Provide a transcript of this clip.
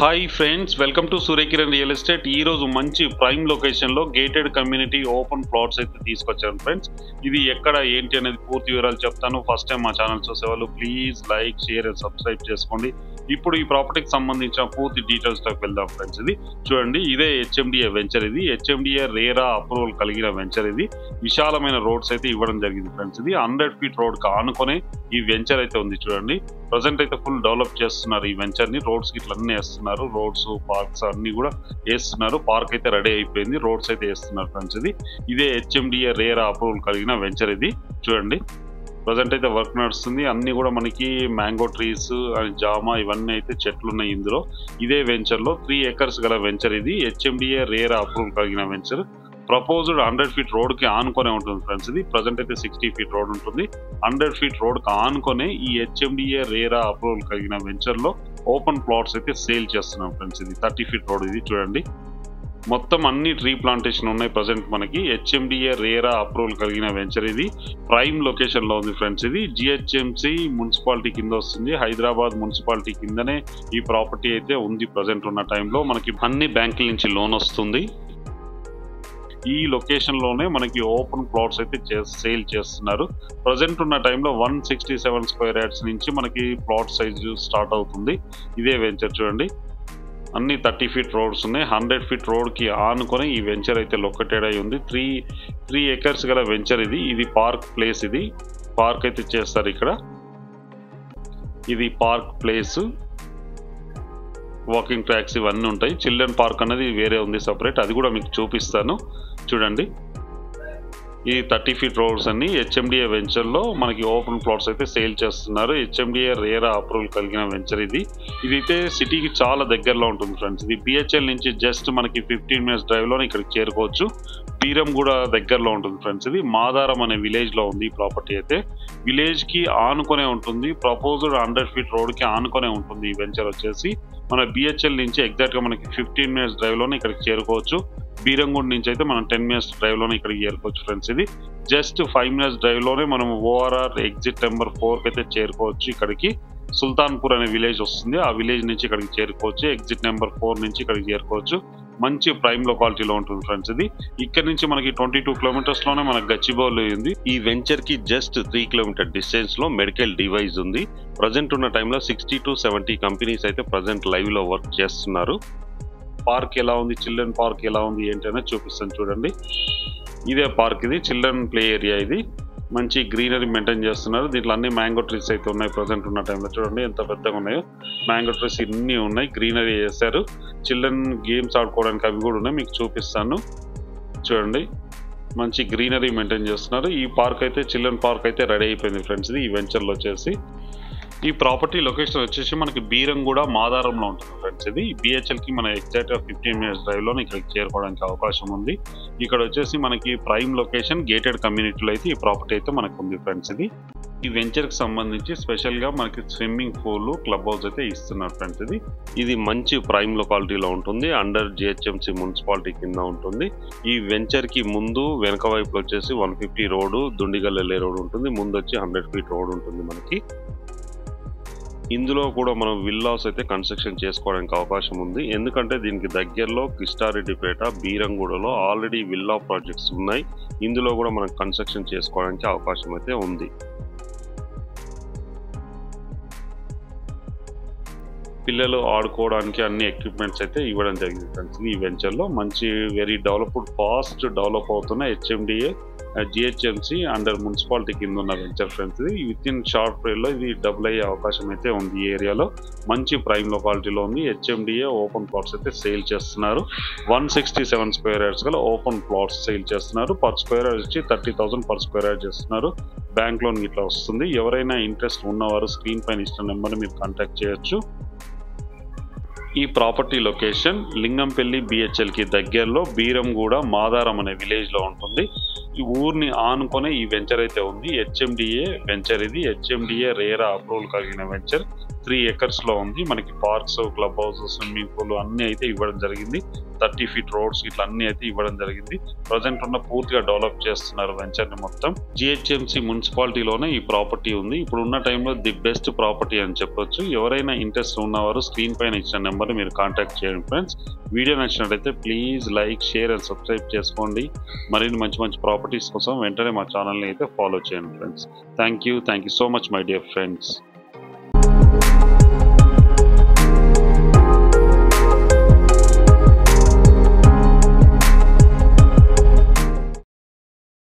Hi friends, welcome to Surya Kiran real estate. ఈ రోజు మంచి ప్రైమ్ లొకేషన్ లో గేటెడ్ కమ్యూనిటీ ఓపెన్ ప్లాట్స్ అయితే తీసుకొచ్చాను ఫ్రెండ్స్. ఇది ఎక్కడ ఏంటి అనేది పూర్తి వివరాలు చెప్తాను. ఫస్ట్ టైం మా ఛానల్ చూసేవాళ్ళు please like, share and subscribe చేసుకోండి. ఇప్పుడు ఈ ప్రాపర్టీకి సంబంధించిన పూర్తి డీటెయిల్స్ లోకి వెళ్దాం ఫ్రెండ్స్. ఇది చూడండి, ఇదే హెచ్ఎండిఏ వెంచర్. ఇది హెచ్ఎండిఏ రేరా అప్రూవల్ కలిగిన వెంచర్. ఇది విశాలమైన రోడ్స్ అయితే ఇవ్వడం జరిగింది ఫ్రెండ్స్. ఇది 100 feet రోడ్ కి ఆనుకొని ఈ వెంచర్ అయితే ఉంది. చూడండి, ప్రజెంట్ అయితే ఫుల్ డెవలప్ చేస్తున్నారు ఈ వెంచర్ ని. రోడ్స్ గిట్ల అన్ని వేస్తున్నారు, రోడ్స్ పార్క్స్ అన్ని కూడా వేస్తున్నారు. పార్క్ అయితే రెడీ అయిపోయింది, రోడ్స్ అయితే వేస్తున్నారు ఫ్రెండ్స్. ఇదే హెచ్ఎండిఏ రేరా అప్రూవల్ కలిగిన వెంచర్. ఇది చూడండి, ప్రజెంట్ అయితే వర్క్ నడుస్తుంది. అన్ని కూడా మనకి మ్యాంగో ట్రీస్, జామా ఇవన్నీ అయితే చెట్లు ఉన్నాయి ఇందులో. ఇదే వెంచర్ లో 3 acres గల వెంచర్. ఇది హెచ్ఎండిఏ రేరా అప్రూవల్ కలిగిన వెంచర్. ప్రపోజ్డ్ 100 feet రోడ్ కి ఆనుకొనే ఉంటుంది ఫ్రెండ్స్. ఇది ప్రజెంట్ అయితే 60 feet రోడ్ ఉంటుంది. 100 feet రోడ్ కి ఆనుకొనే ఈ హెచ్ఎండిఏ రేరా అప్రూవల్ కలిగిన వెంచర్ లో ఓపెన్ ప్లాట్స్ అయితే సేల్ చేస్తున్నాం ఫ్రెండ్స్. ఇది 30 feet రోడ్. ఇది చూడండి, మొత్తం అన్ని ట్రీ ప్లాంటేషన్ ఉన్నాయి ప్రజెంట్ మనకి. హెచ్ఎండిఏ రేరా అప్రూవల్ కలిగిన వెంచర్. ఇది ప్రైమ్ లొకేషన్ లో ఉంది ఫ్రెండ్స్. ఇది జిహెచ్ఎంసి మున్సిపాలిటీ కింద వస్తుంది. హైదరాబాద్ మున్సిపాలిటీ కిందనే ఈ ప్రాపర్టీ అయితే ఉంది. ప్రజెంట్ ఉన్న టైంలో మనకి అన్ని బ్యాంకుల నుంచి లోన్ వస్తుంది. ఈ లొకేషన్ లోనే మనకి ఓపెన్ ప్లాట్స్ అయితే సేల్ చేస్తున్నారు. ప్రజెంట్ ఉన్న టైంలో 167 square yards నుంచి మనకి ప్లాట్ సైజు స్టార్ట్ అవుతుంది. ఇదే వెంచర్ చూడండి, అన్ని 30 feet రోడ్స్ ఉన్నాయి. 100 feet రోడ్ కి ఆనుకొని ఈ వెంచర్ అయితే లొకేటెడ్ అయి ఉంది. 3 acres గల వెంచర్. ఇది పార్క్ ప్లేస్. ఇది పార్క్ అయితే చేస్తారు ఇక్కడ. ఇది పార్క్ ప్లేస్, వాకింగ్ ట్రాక్స్ ఇవన్నీ ఉంటాయి. చిల్డ్రన్ పార్క్ అనేది వేరే ఉంది సపరేట్, అది కూడా మీకు చూపిస్తాను. చూడండి, ఈ 30 feet రోడ్స్ అన్ని హెచ్ఎండిఏ వెంచర్ లో మనకి ఓపెన్ ప్లాట్స్ అయితే సేల్ చేస్తున్నారు. హెచ్ఎండిఏ రేరా అప్రూవల్ కలిగిన వెంచర్. ఇదైతే సిటీకి చాలా దగ్గరలో ఉంటుంది ఫ్రెండ్స్. ఇది బిహెచ్ఎల్ నుంచి జస్ట్ మనకి 15 minutes డ్రైవ్ లో ఇక్కడికి చేరుకోవచ్చు. బీరం కూడా దగ్గరలో ఉంటుంది ఫ్రెండ్స్. ఇది మాదారం అనే విలేజ్ లో ఉంది ఈ ప్రాపర్టీ అయితే. విలేజ్ కి ఆనుకొనే ఉంటుంది. ప్రపోజ్డ్ 100 feet రోడ్ కి ఆనుకొనే ఉంటుంది ఈ వెంచర్ వచ్చేసి. మన బిహెచ్ఎల్ నుంచి ఎగ్జాక్ట్ గా మనకి 15 minutes డ్రైవ్ లోనే ఇక్కడికి చేరుకోవచ్చు. బీరంగూడ్ నుంచి అయితే మనం 10 minutes డ్రైవ్ లోనే ఇక్కడికి చేరుకోవచ్చు ఫ్రెండ్స్. ఇది జస్ట్ 5 minutes డ్రైవ్ లోనే మనం ఓఆర్ఆర్ ఎగ్జిట్ నెంబర్ 4 కి అయితే చేరుకోవచ్చు. ఇక్కడికి సుల్తాన్పూర్ అనే విలేజ్ వస్తుంది. ఆ విలేజ్ నుంచి ఇక్కడికి చేరుకోవచ్చు. ఎగ్జిట్ నెంబర్ 4 నుంచి ఇక్కడికి చేరుకోవచ్చు. మంచి ప్రైమ్ లొకాలిటీలో ఉంటుంది ఫ్రెండ్స్. ఇది ఇక్కడ నుంచి మనకి 22 kilometers లోనే మనకి గచ్చిబౌలి ఉంది. ఈ వెంచర్ కి జస్ట్ 3 kilometer డిస్టెన్స్ లో మెడికల్ డివైస్ ఉంది. ప్రజెంట్ ఉన్న టైంలో 60 to 70 కంపెనీస్ అయితే ప్రజెంట్ లైవ్ లో వర్క్ చేస్తున్నారు. పార్క్ ఎలా ఉంది, చిల్డ్రన్ పార్క్ ఎలా ఉంది ఏంటి అనేది చూపిస్తాను చూడండి. ఇదే పార్క్. ఇది చిల్డ్రన్ ప్లే ఏరియా. ఇది మంచి గ్రీనరీ మెయింటైన్ చేస్తున్నారు. దీంట్లో అన్ని మ్యాంగో ట్రీస్ అయితే ఉన్నాయి ప్రజెంట్ ఉన్న టైంలో. చూడండి ఎంత పెద్దగా ఉన్నాయో మ్యాంగో ట్రీస్, ఇన్ని ఉన్నాయి. గ్రీనరీ చేశారు. చిల్డ్రన్ గేమ్స్ ఆడుకోవడానికి అవి కూడా ఉన్నాయి, మీకు చూపిస్తాను చూడండి. మంచి గ్రీనరీ మెయింటైన్ చేస్తున్నారు. ఈ పార్క్ అయితే చిల్డ్రన్ పార్క్ అయితే రెడీ అయిపోయింది ఫ్రెండ్స్. ఇది ఈ వెంచర్లో వచ్చేసి ఈ ప్రాపర్టీ లొకేషన్ వచ్చేసి మనకి బీరంగూడ మాదారంలో ఉంటుంది ఫ్రెండ్స్. ఇది బిహెచ్ఎల్ కి మన ఎగ్జాక్ట్ గా 15 minutes డ్రైవ్ లో ఇక్కడికి చేరుకోవడానికి అవకాశం ఉంది. ఇక్కడ వచ్చేసి మనకి ప్రైమ్ లొకేషన్ గేటెడ్ కమ్యూనిటీలో అయితే ఈ ప్రాపర్టీ అయితే మనకు ఉంది ఫ్రెండ్స్. ఈ వెంచర్ కి సంబంధించి స్పెషల్ గా మనకి స్విమ్మింగ్ పూల్, క్లబ్ హౌస్ అయితే ఇస్తున్నారు ఫ్రెండ్స్. ఇది మంచి ప్రైమ్ లొకాలిటీలో ఉంటుంది. అండర్ జిహెచ్ఎంసి మున్సిపాలిటీ కింద ఉంటుంది. ఈ వెంచర్ కి ముందు వెనక వైపు వచ్చేసి 150 రోడ్, దుండిగల్ వెళ్ళే రోడ్ ఉంటుంది. ముందు వచ్చి 100 feet రోడ్ ఉంటుంది మనకి. ఇందులో కూడా మనం విల్లాస్ అయితే కన్స్ట్రక్షన్ చేసుకోవడానికి అవకాశం ఉంది. ఎందుకంటే దీనికి దగ్గరలో కిష్టారెడ్డిపేట, బీరంగూడలో ఆల్రెడీ విల్లా ప్రాజెక్ట్స్ ఉన్నాయి. ఇందులో కూడా మనం కన్స్ట్రక్షన్ చేసుకోవడానికి అవకాశం అయితే ఉంది. పిల్లలు ఆడుకోవడానికి అన్ని ఎక్విప్మెంట్స్ అయితే ఇవ్వడం జరిగింది ఫ్రెండ్స్. ఈ వెంచర్ లో మంచి వెరీ డెవలప్డ్, ఫాస్ట్ డెవలప్ అవుతున్న హెచ్ఎండిఏ జిహెచ్ఎంసి అండర్ మున్సిపాలిటీ కింద ఉన్న venture friends. With in short period లో ఇది డబుల్ అయ్యే అవకాశం అయితే ఉంది. ఈ ఏరియాలో మంచి ప్రైమ్ లొకాలిటీలో ఉంది. హెచ్ఎండిఏ ఓపెన్ ప్లాట్స్ అయితే సేల్ చేస్తున్నారు. 167 square yards గల ఓపెన్ ప్లాట్స్ సేల్ చేస్తున్నారు. పర్ స్క్వేర్ యార్డ్ వచ్చి 30,000 per square yard చేస్తున్నారు. బ్యాంక్ లోన్ ఇట్లా వస్తుంది. ఎవరైనా ఇంట్రెస్ట్ ఉన్నవారు స్క్రీన్ పైన ఇచ్చిన నెంబర్ని మీరు కాంటాక్ట్ చేయొచ్చు. ఈ ప్రాపర్టీ లొకేషన్ లింగంపల్లి బిహెచ్ఎల్ కి దగ్గరలో బీరంగూడ మాదారం అనే విలేజ్ లో ఉంటుంది. ఈ ఊరిని ఆనుకొనే ఈ వెంచర్ అయితే ఉంది. HMDA venture. ఇది హెచ్ఎండిఏ రేరా అప్రూవల్ కలిగిన వెంచర్. 3 acres-లో ఉంది. మనకి parks, club house, swimming pool అన్నీ అయితే ఇవ్వడం జరిగింది. 30 feet రోడ్స్ ఇట్లా అన్నీ అయితే ఇవ్వడం జరిగింది. ప్రజెంట్ ఉన్న పూర్తిగా డెవలప్ చేస్తున్నారు వెంచర్ని మొత్తం. జిహెచ్ఎంసి మున్సిపాలిటీలోనే ఈ ప్రాపర్టీ ఉంది. ఇప్పుడు ఉన్న టైంలో ది బెస్ట్ ప్రాపర్టీ అని చెప్పొచ్చు. ఎవరైనా ఇంట్రెస్ట్ ఉన్నవారు స్క్రీన్ పైన ఇచ్చిన నెంబర్ని మీరు కాంటాక్ట్ చేయండి ఫ్రెండ్స్. వీడియో నచ్చినట్లయితే please like, share and subscribe చేసుకోండి. మరిన్ని మంచి మంచి ప్రాపర్టీస్ కోసం వెంటనే మా ఛానల్ని అయితే ఫాలో చేయండి friends. Thank you so much my dear friends.